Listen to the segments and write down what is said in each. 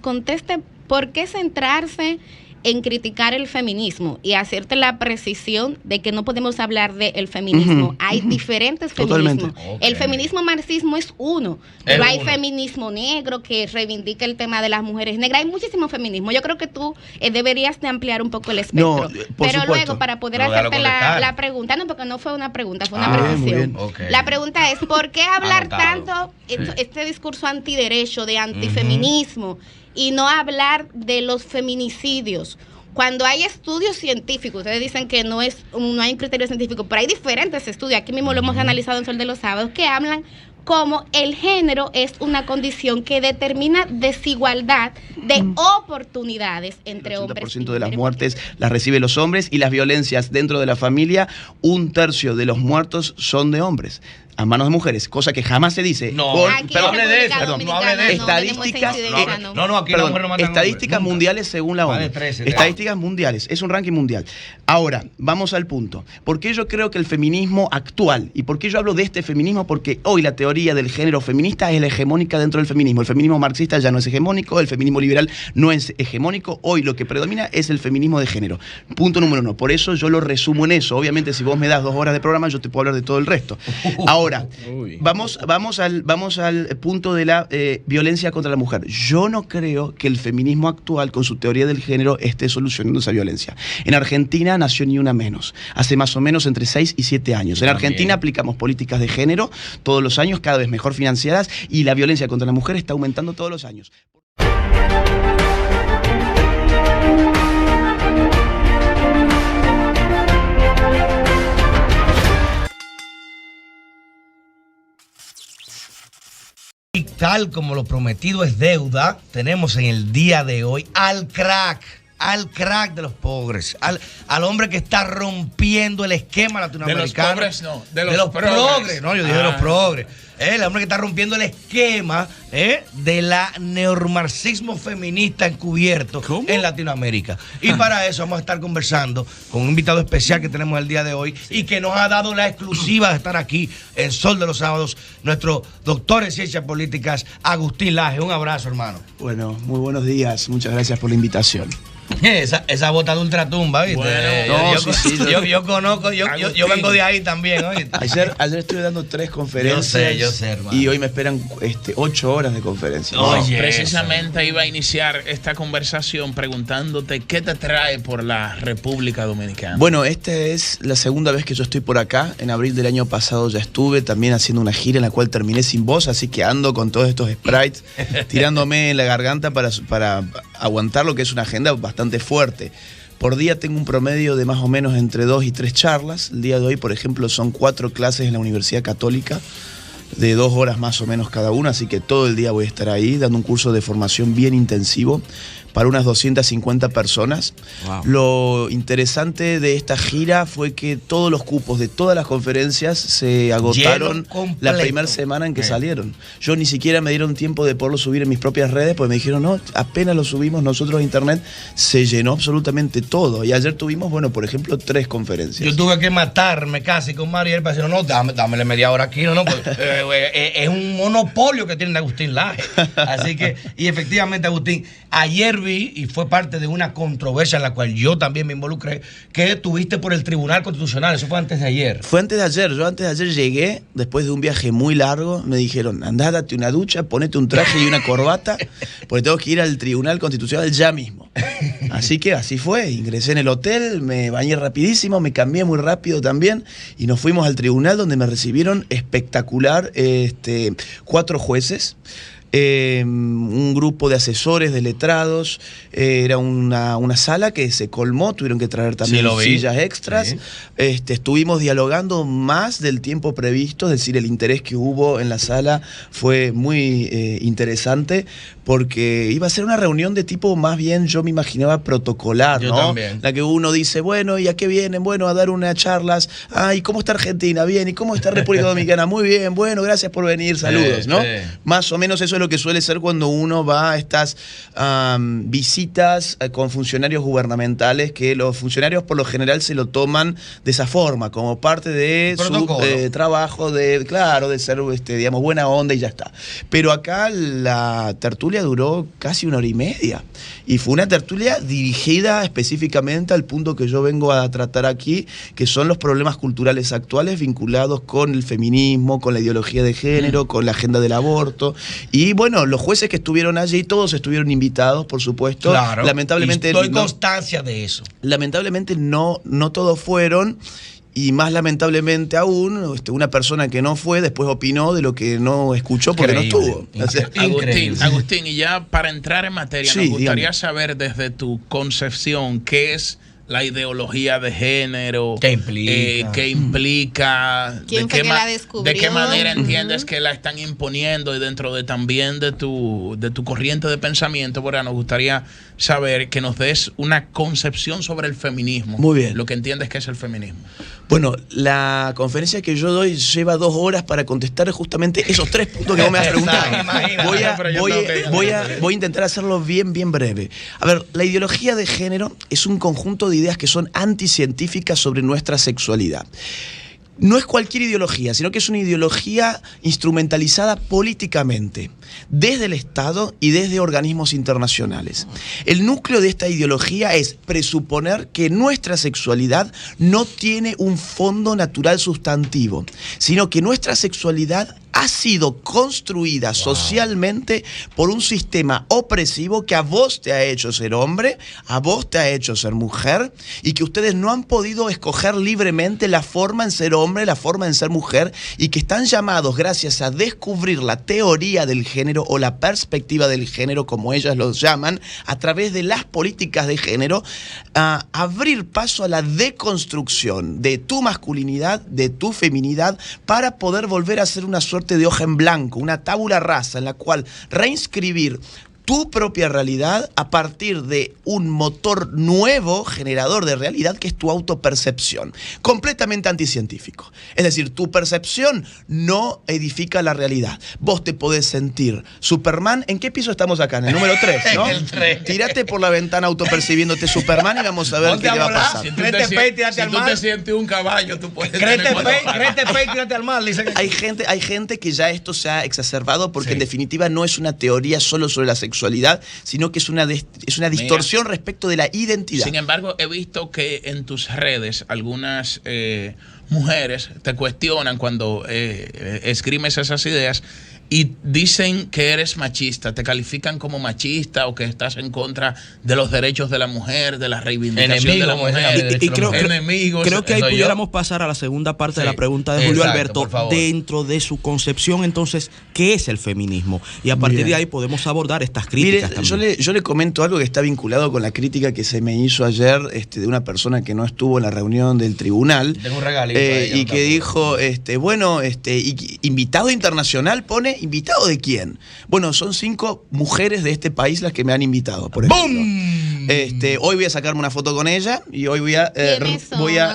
conteste por qué centrarse en criticar el feminismo y hacerte la precisión de que no podemos hablar del feminismo. Hay diferentes feminismos. Okay. El feminismo marxismo es uno. Pero hay feminismo negro que reivindica el tema de las mujeres negras. Hay muchísimo feminismo. Yo creo que tú deberías de ampliar un poco el espectro. Pero supuesto. Luego, para poder hacerte la pregunta, no, porque no fue una pregunta, fue una precisión. Okay. La pregunta es, ¿por qué hablar tanto este discurso antiderecho, de antifeminismo? Y no hablar de los feminicidios. Cuando hay estudios científicos, ustedes dicen que no hay un criterio científico, pero hay diferentes estudios, aquí mismo lo hemos analizado en Sol de los Sábados, que hablan como el género es una condición que determina desigualdad de oportunidades entre hombres. El 80% de las muertes las reciben los hombres, y las violencias dentro de la familia, 1/3 de los muertos son de hombres a manos de mujeres, cosa que jamás se dice. No, pero hable de eso. No hable de eso. Estadísticas, estadísticas mundiales según la ONU. Estadísticas mundiales, es un ranking mundial. Ahora, vamos al punto. ¿Por qué yo creo que el feminismo actual, y por qué yo hablo de este feminismo? Porque hoy la teoría del género feminista es la hegemónica dentro del feminismo. El feminismo marxista ya no es hegemónico, el feminismo liberal no es hegemónico. Hoy lo que predomina es el feminismo de género. Punto número 1. Por eso yo lo resumo en eso. Obviamente, si vos me das 2 horas de programa, yo te puedo hablar de todo el resto. Ahora, vamos al punto de la violencia contra la mujer. Yo no creo que el feminismo actual, con su teoría del género, esté solucionando esa violencia. En Argentina nació Ni Una Menos, hace más o menos entre 6 y 7 años. En Argentina aplicamos políticas de género todos los años, cada vez mejor financiadas, y la violencia contra la mujer está aumentando todos los años. Y tal como lo prometido es deuda, tenemos en el día de hoy al crack de los progres, al hombre que está rompiendo el esquema latinoamericano. De los pobres, no, de los progres. No, yo dije de los progres. El hombre que está rompiendo el esquema de la neomarxismo feminista encubierto en Latinoamérica. Y para eso vamos a estar conversando con un invitado especial que tenemos el día de hoy y que nos ha dado la exclusiva de estar aquí en Sol de los Sábados, nuestro doctor en Ciencias Políticas, Agustín Laje. Un abrazo, hermano. Bueno, muy buenos días. Muchas gracias por la invitación. Esa bota de ultratumba, ¿viste? Bueno, yo conozco, yo vengo de ahí también, ¿oíste? Ayer estuve dando 3 conferencias. Yo sé, hermano. Y hoy me esperan 8 horas de conferencia. Oye, precisamente iba a iniciar esta conversación preguntándote qué te trae por la República Dominicana. Bueno, esta es la segunda vez que yo estoy por acá. En abril del año pasado ya estuve también haciendo una gira en la cual terminé sin voz, así que ando con todos estos sprites tirándome en la garganta para aguantar lo que es una agenda bastante fuerte. Por día tengo un promedio de más o menos entre 2 y 3 charlas. El día de hoy, por ejemplo, son 4 clases en la Universidad Católica de 2 horas más o menos cada una, así que todo el día voy a estar ahí dando un curso de formación bien intensivo para unas 250 personas. Wow. Lo interesante de esta gira fue que todos los cupos de todas las conferencias se agotaron la primera semana en que salieron. Yo ni siquiera me dieron tiempo de poderlo subir en mis propias redes, porque me dijeron, no, apenas lo subimos nosotros a internet, se llenó absolutamente todo. Y ayer tuvimos, bueno, por ejemplo, 3 conferencias. Yo tuve que matarme casi con Mariel para decir, no, dámele media hora aquí, no, pues, es un monopolio que tiene Agustín Laje. Así que, y efectivamente, Agustín, ayer vi, y fue parte de una controversia en la cual yo también me involucré, que tuviste por el Tribunal Constitucional. Eso fue antes de ayer. Fue antes de ayer. Yo antes de ayer llegué, después de un viaje muy largo, me dijeron, andá, date una ducha, ponete un traje y una corbata, porque tengo que ir al Tribunal Constitucional ya mismo. Así que así fue. Ingresé en el hotel, me bañé rapidísimo, me cambié muy rápido también, y nos fuimos al tribunal, donde me recibieron espectacular 4 jueces. Un grupo de asesores, de letrados, era una sala que se colmó, tuvieron que traer también sillas extras. Sí. Estuvimos dialogando más del tiempo previsto, es decir, el interés que hubo en la sala fue muy interesante, porque iba a ser una reunión de tipo, más bien yo me imaginaba protocolar, yo ¿no? También. La que uno dice, bueno, ¿y a qué vienen? Bueno, a dar unas charlas. ¿Y cómo está Argentina? Bien. ¿Y cómo está República Dominicana? Muy bien, bueno, gracias por venir, saludos, ¿no? Más o menos eso es lo que suele ser cuando uno va a estas visitas con funcionarios gubernamentales, que los funcionarios por lo general se lo toman de esa forma, como parte de su trabajo de ser, digamos, buena onda y ya está. Pero acá la tertulia duró casi 1 hora y media. Y fue una tertulia dirigida específicamente al punto que yo vengo a tratar aquí, que son los problemas culturales actuales vinculados con el feminismo, con la ideología de género, con la agenda del aborto. Y bueno, los jueces que estuvieron allí, todos estuvieron invitados, por supuesto. Claro. Lamentablemente, y doy constancia de eso. Lamentablemente no todos fueron. Y más lamentablemente aún, una persona que no fue después opinó de lo que no escuchó porque Increíble. no estuvo. Agustín, y ya para entrar en materia, nos gustaría saber desde tu concepción qué es la ideología de género, ¿qué implica? ¿Quién fue que la descubrió? ¿De qué manera entiendes que la están imponiendo y dentro de también de tu corriente de pensamiento? Bueno, nos gustaría saber que nos des una concepción sobre el feminismo. Muy bien. Lo que entiendes que es el feminismo. Bueno, la conferencia que yo doy lleva 2 horas para contestar justamente esos 3 puntos que vos me has preguntado. Voy a intentar hacerlo bien breve. A ver, la ideología de género es un conjunto de ideas que son anticientíficas sobre nuestra sexualidad. No es cualquier ideología, sino que es una ideología instrumentalizada políticamente, desde el Estado y desde organismos internacionales. El núcleo de esta ideología es presuponer que nuestra sexualidad no tiene un fondo natural sustantivo, sino que nuestra sexualidad ha sido construida socialmente por un sistema opresivo que a vos te ha hecho ser hombre, a vos te ha hecho ser mujer, y que ustedes no han podido escoger libremente la forma en ser hombre, la forma en ser mujer, y que están llamados, gracias a descubrir la teoría del género o la perspectiva del género, como ellas lo llaman, a través de las políticas de género, a abrir paso a la deconstrucción de tu masculinidad, de tu feminidad, para poder volver a ser una suerte de hoja en blanco, una tabula rasa en la cual reinscribir tu propia realidad a partir de un motor nuevo, generador de realidad, que es tu autopercepción. Completamente anticientífico. Es decir, tu percepción no edifica la realidad. Vos te podés sentir Superman. ¿En qué piso estamos acá? En el número 3, ¿no? El 3. Tírate por la ventana autopercibiéndote Superman y vamos a ver qué te va a pasar. Si tú te sientes un caballo, tú puedes... Créete fe y tírate al mar. Hay gente que ya esto se ha exacerbado porque en definitiva no es una teoría solo sobre la sexualidad, sino que es una distorsión respecto de la identidad. Sin embargo, he visto que en tus redes algunas mujeres te cuestionan cuando escribes esas ideas y dicen que eres machista, te califican como machista o que estás en contra de los derechos de la mujer, de la reivindicación de la mujer. Y creo que ahí pudiéramos pasar a la segunda parte de la pregunta de Julio Alberto. Dentro de su concepción, entonces, ¿qué es el feminismo? Y a partir de ahí podemos abordar estas críticas. Mire, yo le comento algo que está vinculado con la crítica que se me hizo ayer de una persona que no estuvo en la reunión del tribunal. Tengo un regalito y que dijo, invitado internacional pone... ¿Invitado de quién? Bueno, son 5 mujeres de este país las que me han invitado, por ejemplo. ¡Bum! Hoy voy a sacarme una foto con ella y hoy voy a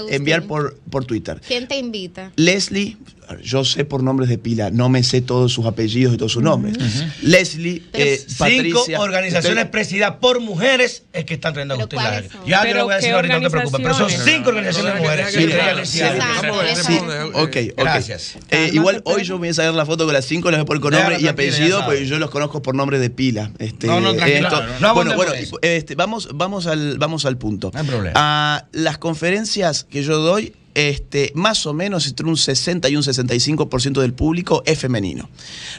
enviar por Twitter. ¿Quién te invita? Leslie, yo sé por nombres de pila, no me sé todos sus apellidos y todos sus nombres. Leslie, Patricia. 5 organizaciones presididas por mujeres es que están trayendo justicia. Ya yo le voy a decir ahorita, no te preocupes, pero son 5 organizaciones de mujeres. Ok. Gracias. Igual hoy yo voy a sacar la foto con las 5, les voy a poner con nombre y apellido, porque yo los conozco por nombre de pila. Vamos al punto. No hay problema. Las conferencias que yo doy, más o menos entre un 60 y un 65% del público es femenino.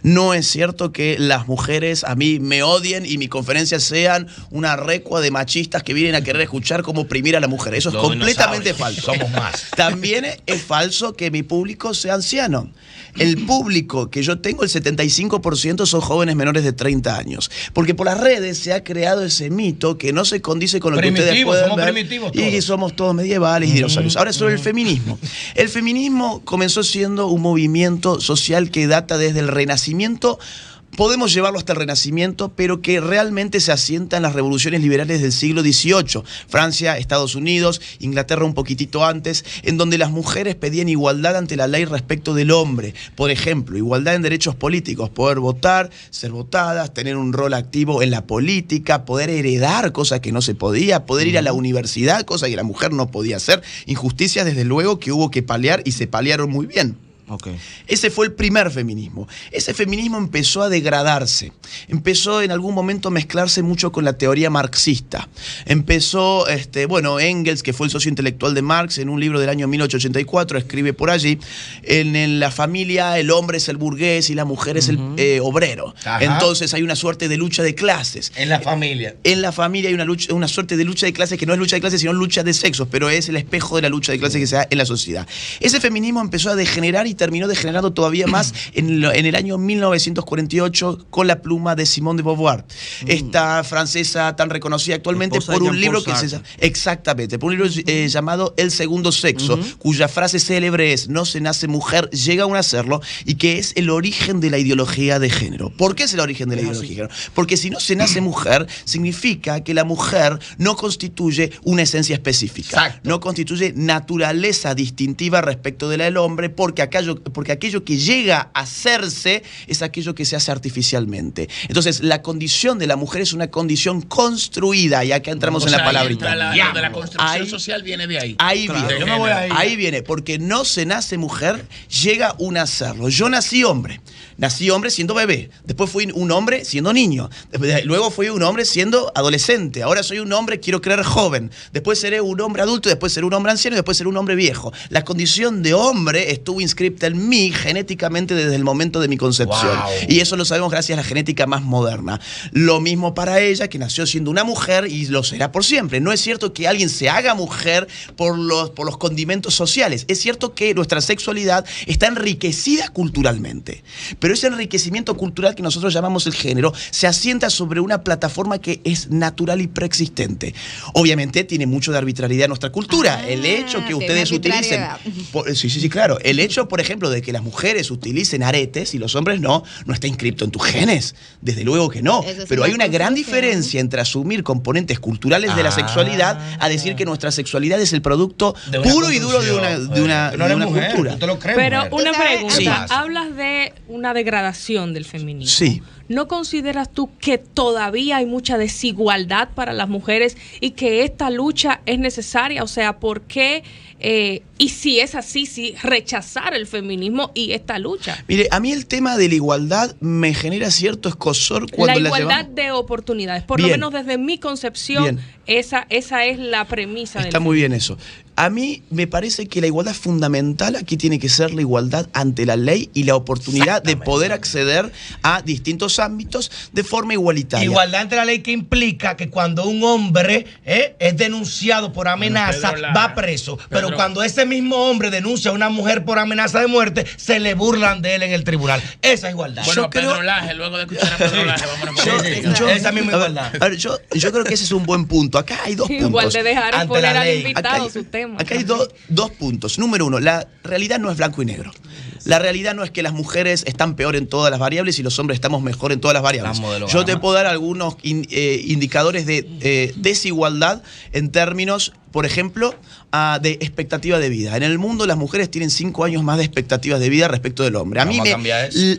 No es cierto que las mujeres a mí me odien y mis conferencias sean una recua de machistas que vienen a querer escuchar cómo oprimir a la mujer. Eso es completamente falso. Somos más. También es falso que mi público sea anciano. El público que yo tengo, el 75% son jóvenes menores de 30 años. Porque por las redes se ha creado ese mito que no se condice con lo que ustedes pueden ver. Y somos todos medievales y dinosaurios. Ahora sobre el feminismo. El feminismo comenzó siendo un movimiento social que data desde el Renacimiento podemos llevarlo hasta el Renacimiento, pero que realmente se asienta en las revoluciones liberales del siglo XVIII. Francia, Estados Unidos, Inglaterra un poquitito antes, en donde las mujeres pedían igualdad ante la ley respecto del hombre. Por ejemplo, igualdad en derechos políticos, poder votar, ser votadas, tener un rol activo en la política, poder heredar, cosa que no se podía, poder ir a la universidad, cosa que la mujer no podía hacer. Injusticias, desde luego, que hubo que paliar y se paliaron muy bien. Okay. Ese fue el primer feminismo. Ese feminismo empezó a degradarse, empezó en algún momento a mezclarse mucho con la teoría marxista. Empezó, Engels, que fue el socio intelectual de Marx, en un libro del año 1884, escribe por allí, en la familia el hombre es el burgués y la mujer es el obrero. Ajá. Entonces hay una suerte de lucha de clases. En la familia. En la familia hay una suerte de lucha de clases que no es lucha de clases, sino lucha de sexos, pero es el espejo de la lucha de clases que se da en la sociedad. Ese feminismo empezó a degenerar y terminó degenerando todavía más en el año 1948 con la pluma de Simone de Beauvoir, esta francesa tan reconocida actualmente por un libro que se llama, exactamente, por un libro llamado El segundo sexo, cuya frase célebre es: no se nace mujer, llega aún a serlo, y que es el origen de la ideología de género. ¿Por qué es el origen de la ideología de género? Porque si no se nace mujer, significa que la mujer no constituye una esencia específica. Exacto. No constituye naturaleza distintiva respecto de la del hombre, porque aquello que llega a hacerse es aquello que se hace artificialmente. Entonces, la condición de la mujer es una condición construida, y acá entramos en la palabrita. La construcción social viene de ahí. Ahí viene. Ahí viene, porque no se nace mujer, llega un a serlo. Yo nací hombre siendo bebé, después fui un hombre siendo niño, luego fui un hombre siendo adolescente, ahora soy un hombre, quiero creer, joven, después seré un hombre adulto, después seré un hombre anciano y después seré un hombre viejo. La condición de hombre estuvo inscripta en mí genéticamente desde el momento de mi concepción. Wow. Y eso lo sabemos gracias a la genética más moderna. Lo mismo para ella, que nació siendo una mujer y lo será por siempre. No es cierto que alguien se haga mujer por los condimentos sociales. Es cierto que nuestra sexualidad está enriquecida culturalmente, pero ese enriquecimiento cultural que nosotros llamamos el género se asienta sobre una plataforma que es natural y preexistente. Obviamente tiene mucho de arbitrariedad en nuestra cultura. El hecho que ustedes utilicen... Sí, claro. El hecho, por ejemplo, de que las mujeres utilicen aretes y los hombres no está inscripto en tus genes. Desde luego que no. Pero hay una gran diferencia entre asumir componentes culturales de la sexualidad a decir que nuestra sexualidad es el producto puro y duro de una cultura. Pero una pregunta. Sí. Hablas de una degradación del feminismo. Sí. ¿No consideras tú que todavía hay mucha desigualdad para las mujeres y que esta lucha es necesaria? O sea, ¿por qué? Y si es así, si rechazar el feminismo y esta lucha. Mire, a mí el tema de la igualdad me genera cierto escozor cuando la igualdad de oportunidades, por lo menos desde mi concepción, esa es la premisa. Está muy bien eso. A mí me parece que la igualdad fundamental aquí tiene que ser la igualdad ante la ley y la oportunidad de poder acceder a distintos ámbitos de forma igualitaria. Igualdad ante la ley, que implica que cuando un hombre es denunciado por amenaza, va preso. Pero cuando ese mismo hombre denuncia a una mujer por amenaza de muerte, se le burlan de él en el tribunal. Esa es igualdad. Bueno, Pedro Laje, luego de escuchar a Pedro Laje, vámonos con esa misma igualdad. A ver, yo creo que ese es un buen punto. Acá hay dos puntos. Igual de dejar exponer al invitado su tema. Acá hay dos puntos. Número uno, la realidad no es blanco y negro. La realidad no es que las mujeres están peor en todas las variables y los hombres estamos mejor en todas las variables. Yo te puedo dar algunos indicadores de desigualdad en términos, por ejemplo, de expectativa de vida. En el mundo las mujeres tienen 5 años más de expectativas de vida respecto del hombre. A mí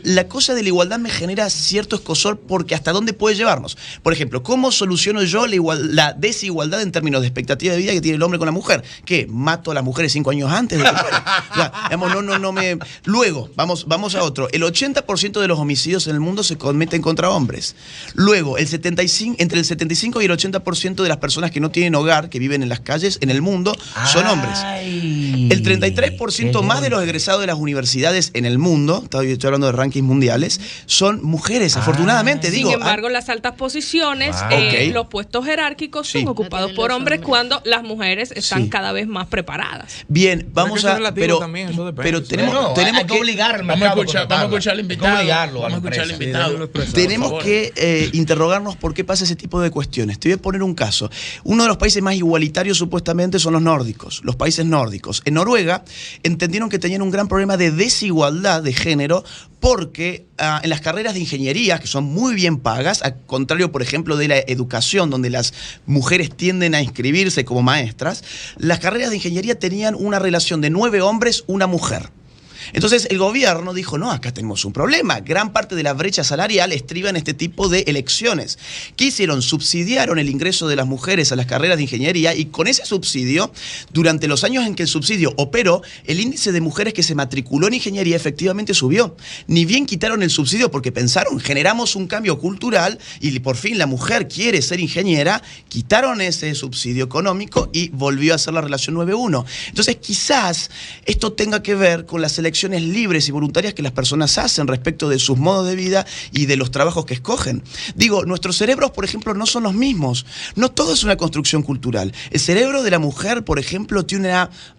la cosa de la igualdad me genera cierto escozor, porque ¿hasta dónde puede llevarnos? Por ejemplo, ¿cómo soluciono yo la desigualdad en términos de expectativa de vida que tiene el hombre con la mujer? ¿Qué? ¿Mato a las mujeres 5 años antes de que mueran? O sea, digamos, Luego, vamos a otro. El 80% de los homicidios en el mundo se cometen contra hombres. Luego, entre el 75 y el 80% de las personas que no tienen hogar, que viven en las calles en el mundo, son hombres. El 33% más de los egresados de las universidades en el mundo, estoy hablando de rankings mundiales, son mujeres, afortunadamente. Sin embargo, las altas posiciones, los puestos jerárquicos son ocupados por hombres cuando las mujeres están cada vez más preparadas. Bien, vamos a... Pero tenemos que obligar al mercado. Vamos a escuchar al invitado. Tenemos que interrogarnos por qué pasa ese tipo de cuestiones. Te voy a poner un caso. Uno de los países más igualitarios supuestamente son los nórdicos, los países nórdicos. En Noruega entendieron que tenían un gran problema de desigualdad de género porque en las carreras de ingeniería, que son muy bien pagas, al contrario, por ejemplo, de la educación, donde las mujeres tienden a inscribirse como maestras, las carreras de ingeniería tenían una relación de 9 hombres, 1 mujer. Entonces el gobierno dijo, no, acá tenemos un problema. Gran parte de la brecha salarial estriba en este tipo de elecciones. ¿Qué hicieron? Subsidiaron el ingreso de las mujeres a las carreras de ingeniería y con ese subsidio, durante los años en que el subsidio operó, el índice de mujeres que se matriculó en ingeniería efectivamente subió. Ni bien quitaron el subsidio porque pensaron, generamos un cambio cultural y por fin la mujer quiere ser ingeniera, quitaron ese subsidio económico y volvió a ser la relación 9-1. Entonces quizás esto tenga que ver con las elecciones libres y voluntarias que las personas hacen respecto de sus modos de vida y de los trabajos que escogen. Digo, nuestros cerebros, por ejemplo, no son los mismos. No todo es una construcción cultural. El cerebro de la mujer, por ejemplo, tiene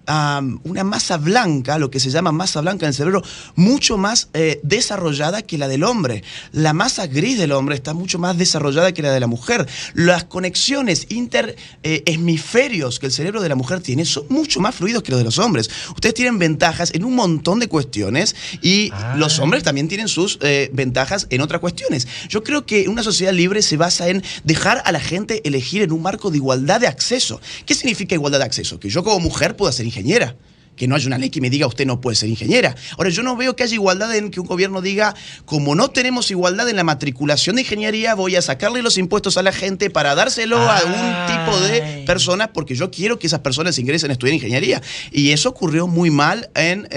una masa blanca, lo que se llama masa blanca en el cerebro, mucho más desarrollada que la del hombre. La masa gris del hombre está mucho más desarrollada que la de la mujer. Las conexiones interhemisferios que el cerebro de la mujer tiene son mucho más fluidos que los de los hombres. Ustedes tienen ventajas en un montón de cuestiones y los hombres también tienen sus ventajas en otras cuestiones. Yo creo que una sociedad libre se basa en dejar a la gente elegir en un marco de igualdad de acceso. ¿Qué significa igualdad de acceso? Que yo como mujer pueda ser ingeniera. Que no haya una ley que me diga usted no puede ser ingeniera. Ahora, yo no veo que haya igualdad en que un gobierno diga, como no tenemos igualdad en la matriculación de ingeniería, voy a sacarle los impuestos a la gente para dárselo a un tipo de personas porque yo quiero que esas personas ingresen a estudiar ingeniería. Y eso ocurrió muy mal en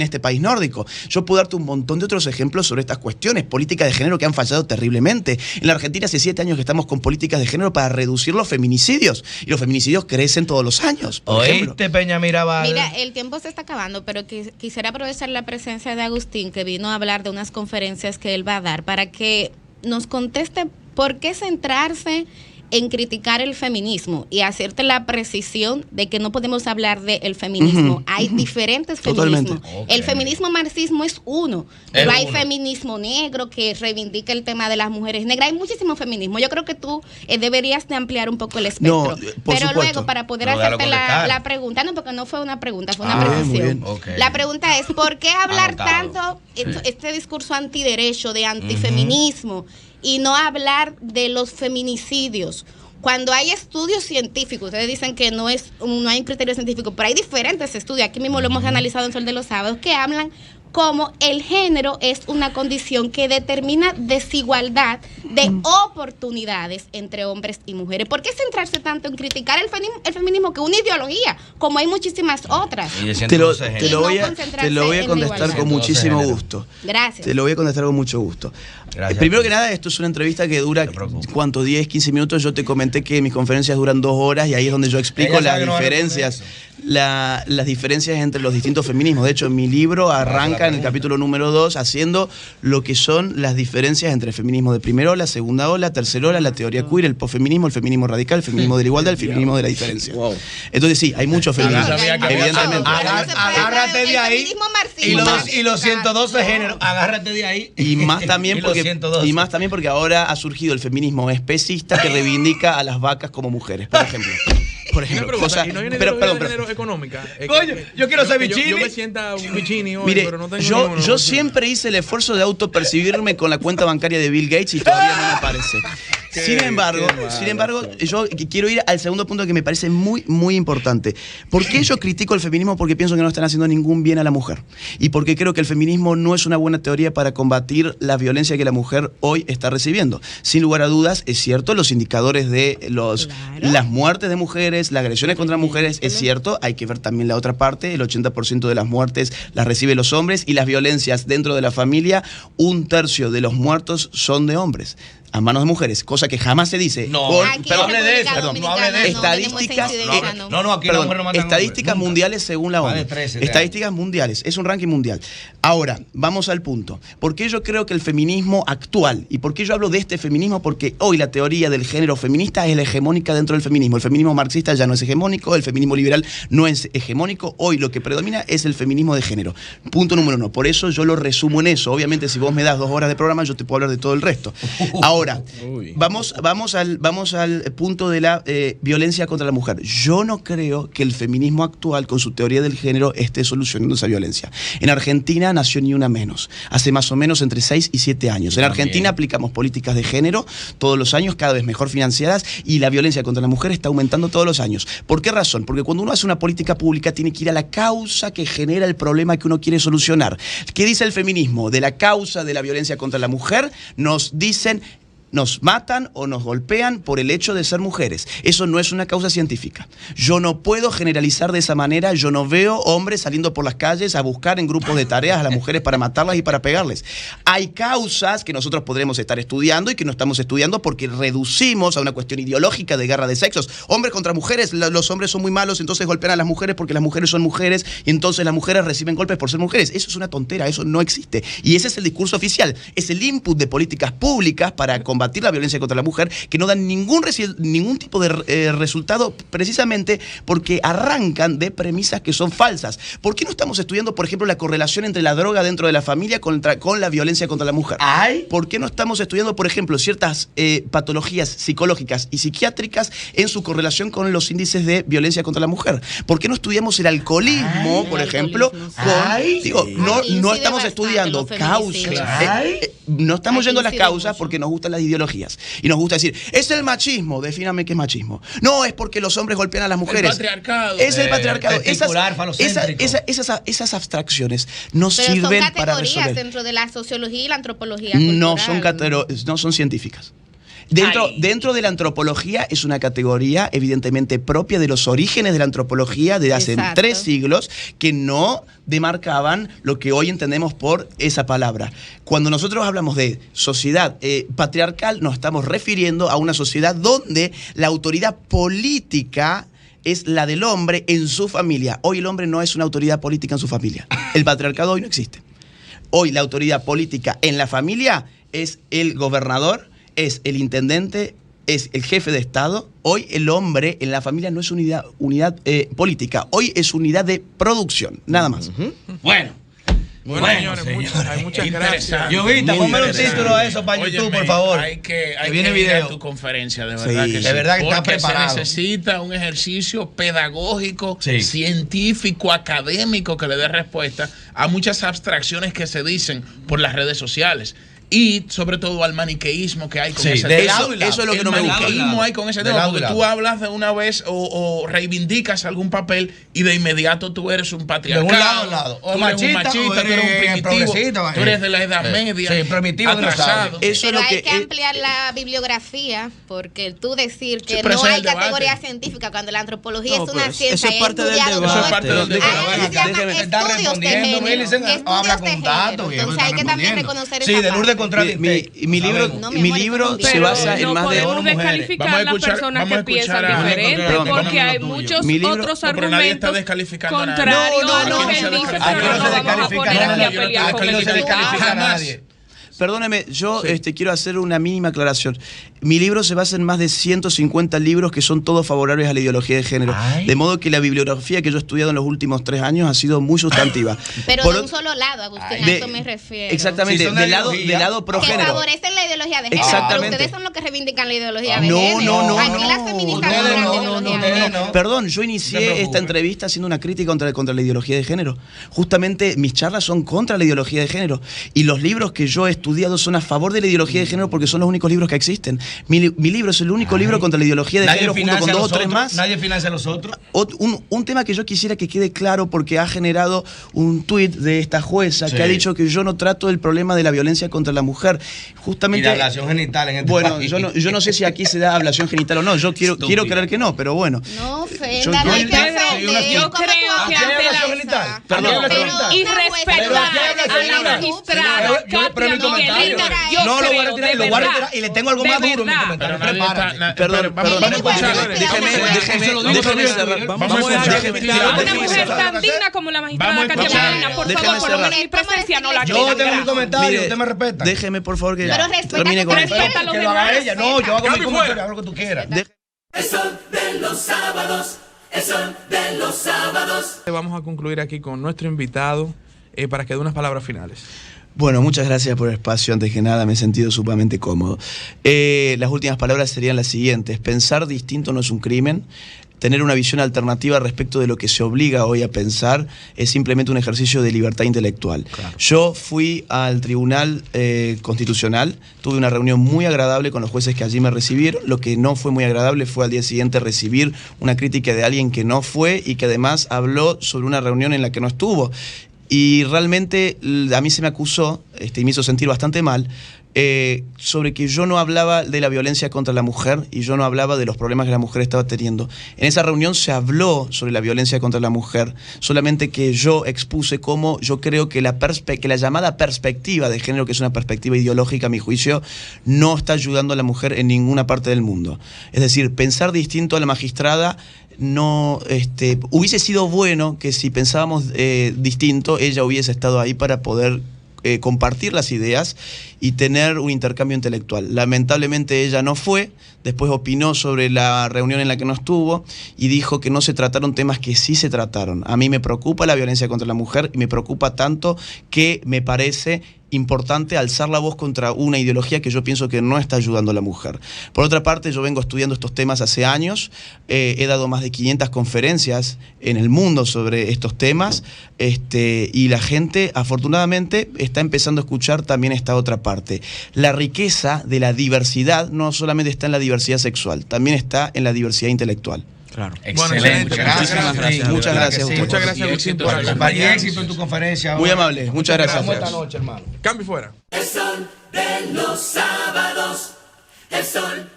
este país nórdico. Yo puedo darte un montón de otros ejemplos sobre estas cuestiones, políticas de género que han fallado terriblemente. En la Argentina hace 7 años que estamos con políticas de género para reducir los feminicidios. Y los feminicidios crecen todos los años. ¿Oíste, Peña Mirabal? Mira, el tiempo se está acabando, pero quisiera aprovechar la presencia de Agustín, que vino a hablar de unas conferencias que él va a dar, para que nos conteste por qué centrarse en criticar el feminismo y hacerte la precisión de que no podemos hablar del feminismo. Hay diferentes feminismos. El feminismo marxismo es uno, pero hay feminismo negro que reivindica el tema de las mujeres negras. Hay muchísimo feminismo. Yo creo que tú deberías de ampliar un poco el espectro. Pero luego, para poder hacerte la pregunta, no, porque no fue una pregunta, fue una precisión. La pregunta es, ¿por qué hablar tanto este discurso antiderecho, de antifeminismo, y no hablar de los feminicidios? Cuando hay estudios científicos, ustedes dicen que no hay un criterio científico, pero hay diferentes estudios, aquí mismo lo hemos analizado en Sol de los Sábados, que hablan como el género es una condición que determina desigualdad de oportunidades entre hombres y mujeres. ¿Por qué centrarse tanto en criticar el feminismo, que es una ideología, como hay muchísimas otras? Te lo voy a contestar con muchísimo gusto. Gracias. Te lo voy a contestar con mucho gusto. Gracias. Primero que nada, esto es una entrevista que dura, ¿cuánto? 10, 15 minutos. Yo te comenté que mis conferencias duran 2 horas y ahí es donde yo explico las diferencias. Las diferencias entre los distintos feminismos. De hecho, mi libro arranca en el capítulo número 2 haciendo lo que son las diferencias entre el feminismo de primera ola, segunda ola, tercera ola, la teoría queer, el posfeminismo, el feminismo radical, el feminismo de la igualdad, el feminismo de la diferencia. Entonces sí, hay muchos feminismos. Evidentemente. Agárrate de ahí. Y los 112 géneros, agárrate de ahí. Y más también porque ahora ha surgido el feminismo especista que reivindica a las vacas como mujeres, por ejemplo. ¿Y no viene de económica? Coño, yo quiero ser bichini. Yo me sienta un bichini hoy, mire, pero no tengo yo siempre hice el esfuerzo de autopercibirme con la cuenta bancaria de Bill Gates y todavía no me parece. Sin embargo, yo quiero ir al segundo punto que me parece muy, muy importante. ¿Por qué yo critico el feminismo? Porque pienso que no están haciendo ningún bien a la mujer. Y porque creo que el feminismo no es una buena teoría para combatir la violencia que la mujer hoy está recibiendo. Sin lugar a dudas, es cierto, los indicadores de las muertes de mujeres, las agresiones contra mujeres, es cierto. Hay que ver también la otra parte. El 80% de las muertes las reciben los hombres y las violencias dentro de la familia, 1/3 de los muertos son de hombres a manos de mujeres, cosa que jamás se dice. No hable de eso. No hable de eso. Estadísticas. Aquí la mujer no mata estadísticas mundiales según la ONU. Estadísticas mundiales. Es un ranking mundial. Ahora, vamos al punto. ¿Por qué yo creo que el feminismo actual, y por qué yo hablo de este feminismo? Porque hoy la teoría del género feminista es la hegemónica dentro del feminismo. El feminismo marxista ya no es hegemónico, el feminismo liberal no es hegemónico. Hoy lo que predomina es el feminismo de género. Punto número 1. Por eso yo lo resumo en eso. Obviamente, si vos me das 2 horas de programa, yo te puedo hablar de todo el resto. Ahora, Ahora, vamos al punto de la violencia contra la mujer. Yo no creo que el feminismo actual, con su teoría del género, esté solucionando esa violencia. En Argentina nació Ni Una Menos, hace más o menos entre 6 y 7 años. En Argentina aplicamos políticas de género todos los años, cada vez mejor financiadas, y la violencia contra la mujer está aumentando todos los años. ¿Por qué razón? Porque cuando uno hace una política pública tiene que ir a la causa que genera el problema que uno quiere solucionar. ¿Qué dice el feminismo? De la causa de la violencia contra la mujer nos dicen: nos matan o nos golpean por el hecho de ser mujeres. Eso no es una causa científica. Yo no puedo generalizar de esa manera. Yo no veo hombres saliendo por las calles a buscar en grupos de tareas a las mujeres para matarlas y para pegarles. Hay causas que nosotros podremos estar estudiando y que no estamos estudiando porque reducimos a una cuestión ideológica de guerra de sexos. Hombres contra mujeres, los hombres son muy malos, entonces golpean a las mujeres porque las mujeres son mujeres y entonces las mujeres reciben golpes por ser mujeres. Eso es una tontera, eso no existe. Y ese es el discurso oficial. Es el input de políticas públicas para combatir la violencia contra la mujer, que no dan ningún tipo de resultado, precisamente porque arrancan de premisas que son falsas. ¿Por qué no estamos estudiando, por ejemplo, la correlación entre la droga dentro de la familia con la violencia contra la mujer? ¿Por qué no estamos estudiando, por ejemplo, ciertas patologías psicológicas y psiquiátricas en su correlación con los índices de violencia contra la mujer? ¿Por qué no estudiamos el alcoholismo, por ejemplo? No estamos estudiando causas. No estamos yendo a las causas porque nos gustan las ideologías. Y nos gusta decir, es el machismo. Defíname qué es machismo. No, es porque los hombres golpean a las mujeres. El patriarcado. Es el patriarcado. Esas abstracciones no sirven para resolver. Son categorías dentro de la sociología y la antropología cultural. No son científicas. Dentro de la antropología es una categoría evidentemente propia de los orígenes de la antropología de hace 3 siglos que no demarcaban lo que hoy entendemos por esa palabra. Cuando nosotros hablamos de sociedad patriarcal, nos estamos refiriendo a una sociedad donde la autoridad política es la del hombre en su familia. Hoy el hombre no es una autoridad política en su familia. El patriarcado hoy no existe. Hoy la autoridad política en la familia es el gobernador, es el intendente, es el jefe de Estado. Hoy el hombre en la familia no es unidad política, hoy es unidad de producción, nada más. Bueno, señores, hay muchas gracias. Llovita, ponme un título a eso para YouTube, por favor. Hay que ir a tu conferencia, de verdad que sí. De verdad que está preparado. Se necesita un ejercicio pedagógico, científico, académico que le dé respuesta a muchas abstracciones que se dicen por las redes sociales. Y sobre todo al maniqueísmo que hay con ese tema. Eso es lo que no me gusta. El maniqueísmo hay con ese tema, porque tú hablas de una vez o reivindicas algún papel y de inmediato tú eres un patriarcado. De un lado a lado. Tú eres un machista, tú eres un primitivo, tú eres de la Edad Media, primitivo, atrasado. Pero hay que ampliar la bibliografía, porque tú decir que no hay categoría científica cuando la antropología es una ciencia. Eso es parte del debate. Eso es parte del debate. Está respondiendo, habla con datos. Entonces hay que también reconocer esa parte. Mi libro se basa en más de... No podemos descalificar a las personas que piensan diferente, porque hay muchos otros argumentos contrarios a lo que él dice, pero no nos vamos a poner aquí a pelear con el nadie. Perdóneme, yo quiero hacer una mínima aclaración. Mi libro se basa en más de 150 libros que son todos favorables a la ideología de género. De modo que la bibliografía que yo he estudiado en los últimos 3 años ha sido muy sustantiva. Pero de un solo lado, Agustín, a eso me refiero. Exactamente, del lado progénero. Que favorecen la ideología de género. Exactamente. Pero ustedes son los que reivindican la ideología de género. No. Aquí las feministas no hablan de ideología de género. Perdón, yo inicié esta entrevista haciendo una crítica contra la ideología de género. Justamente mis charlas son contra la ideología de género. Y los libros que yo he estudiado son a favor de la ideología de género porque son los únicos libros que existen. Mi libro es el único libro contra la ideología de género, junto con 2 o 3 más. Nadie financia a los otros. Un tema que yo quisiera que quede claro, porque ha generado un tuit de esta jueza que ha dicho que yo no trato el problema de la violencia contra la mujer. Justamente. Y la ablación genital en este país. Yo no sé si aquí se da ablación genital o no. Yo quiero creer que no, pero bueno. No ofenda, no hay que ofender. Yo creo que ante la y respetar a la magistrada Katia Miguelina, yo no lo voy a creo, retirar, de lo voy a verdad, retirar y le tengo algo más duro en mi comentario. Perdón, vamos a escuchar. déjeme cerrar. a una mujer tan digna como la magistrada Katia Miguelina, por favor, por lo menos mi presencia no la queda. Yo tengo mi comentario, usted me respeta. Déjeme, por favor, que termine con esto. Respeta a los que lo haga demás. ella. No, yo hago mi comentario, hago lo que tú quieras. El sol de los sábados, el sol de los sábados. Vamos a concluir aquí con nuestro invitado para que dé unas palabras finales. Bueno, muchas gracias por el espacio. Antes que nada, me he sentido sumamente cómodo. Las últimas palabras serían las siguientes. Pensar distinto no es un crimen. Tener una visión alternativa respecto de lo que se obliga hoy a pensar es simplemente un ejercicio de libertad intelectual. Claro. Yo fui al Tribunal Constitucional, tuve una reunión muy agradable con los jueces que allí me recibieron. Lo que no fue muy agradable fue al día siguiente recibir una crítica de alguien que no fue y que además habló sobre una reunión en la que no estuvo. Y realmente a mí se me acusó, y me hizo sentir bastante mal, sobre que yo no hablaba de la violencia contra la mujer y yo no hablaba de los problemas que la mujer estaba teniendo. En esa reunión se habló sobre la violencia contra la mujer, solamente que yo expuse cómo yo creo que la llamada perspectiva de género, que es una perspectiva ideológica a mi juicio, no está ayudando a la mujer en ninguna parte del mundo. Es decir, pensar distinto a la magistrada no hubiese sido bueno que si pensábamos distinto, ella hubiese estado ahí para poder compartir las ideas y tener un intercambio intelectual. Lamentablemente ella no fue, después opinó sobre la reunión en la que no estuvo y dijo que no se trataron temas que sí se trataron. A mí me preocupa la violencia contra la mujer y me preocupa tanto que me parece importante alzar la voz contra una ideología que yo pienso que no está ayudando a la mujer. Por otra parte, yo vengo estudiando estos temas hace años, he dado más de 500 conferencias en el mundo sobre estos temas, y la gente afortunadamente está empezando a escuchar también esta otra parte. La riqueza de la diversidad no solamente está en la diversidad sexual, también está en la diversidad intelectual. Claro. Excelente. Muchísimas gracias. Muchas gracias. Muchas gracias, Agustín, por acompañarnos. Y éxito en tu conferencia. Muy amable. Muchas gracias. Esta noche, hermano. Cambio fuera. El sol de los sábados. El sol